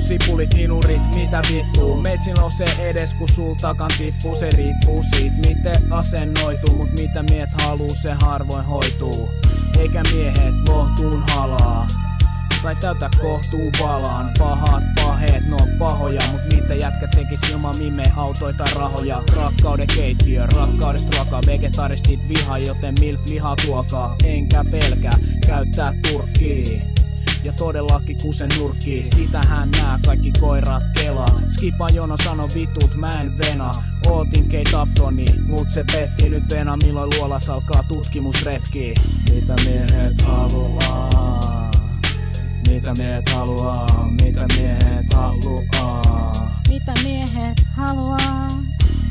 sipulit, inurit, mitä vittuu. Meitsi nousee edes kun sul takan tippuu. Se riippuu siitä miten asennoituu, mut mitä miehet haluu se harvoin hoituu. Eikä miehet lohtuun halaa tai täytä kohtuu valaan. Pahat paheet, no pahoja, mut mitä jätkä tekis ilman mime-autoita rahoja. Rakkauden keittiö, rakkaudesta ruokaa, vegetaristit viha, joten milf lihaa tuokaa. Enkä pelkää käyttää turkkii ja todellakin kusen nurkkii. Sitähän nää kaikki koirat kelaa. Skipa jono sano vitut mä en vena. Ootin K-Taptoni, mut se petti. Nyt vena milloin luolas alkaa tutkimusretki. Mitä miehet haluaa? Mitä miehet haluaa? Mitä miehet haluaa? Mitä miehet haluaa?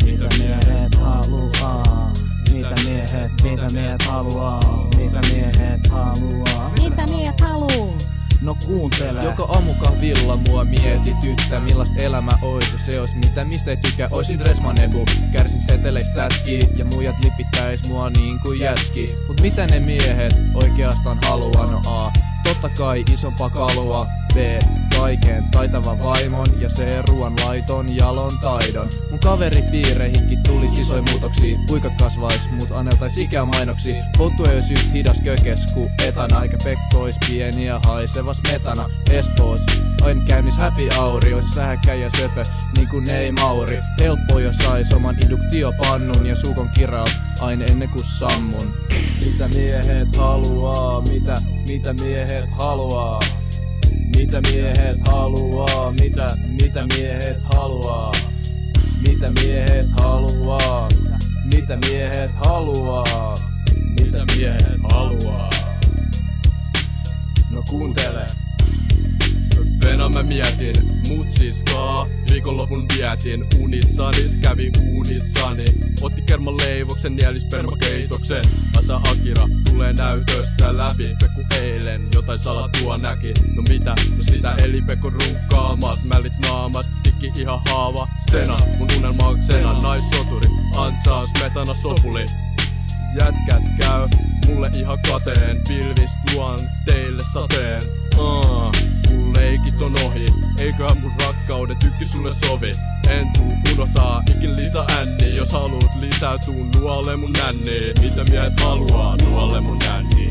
Mitä miehet haluaa? Mitä miehet haluaa? Mitä miehet haluaa? Mitä miehet haluu? No kuuntele. Joka aamukahvilla mua mietityttää, millaista elämä ois, jos se ois mitä mistä ei tykkää. Oisin Resmanebu, kärsin seteleistä sätkii ja muijat lipittäis mua niin kuin jätski. Mut mitä ne miehet oikeastaan haluaa? No A, totta kai isompaa kalua. B, kaiken taitavan vaimon ja C, ruoanlaiton jalon taidon. Mun kaveripiireihinkin tulis isoja muutoksia. Puikat kasvais, mut aneltais ikää mainoksi. Pottu ei ois yht hidas kökes ku etana, eikä Pekko ois pieni ja haisevas metana. Espoos, aina käynnis happy houri, ois sähäkkä ja söpö niinku Nei Mauri. Helppo jos sais oman induktiopannun ja suukon kiraut aina ennen ku sammun. Mitä miehet haluaa? Mitä miehet haluaa? Mitä miehet haluaa? Mitä miehet haluaa? Mitä miehet haluaa? Mitä miehet haluaa? Mitä miehet haluaa? No kuuntele. Venä mä mietin, mut siskaa. Viikonlopun vietin unissanis, kävi uunissani. Otti kerman leivoksen, nieli spermakeitoksen. Asa Akira tulee näytöstä läpi. Pekku eilen jotain salatua näki. No mitä? No sitä eli Pekko runkkaamas. Mällit naamas, tikki ihan haava. Sena, mun unelmauksena, naissoturi. Antsaas metana sopuli. Jätkät käy mulle ihan kateen. Pilvist luon teille sateen. Mun leikit on ohi, eiköhän mun rakkauden tykki sulle sovi. En tuu unohtaa ikin lisä änni. Jos haluut lisää, tuu nuolle mun nänni. Mitä miehet haluaa, nuolle mun nänni.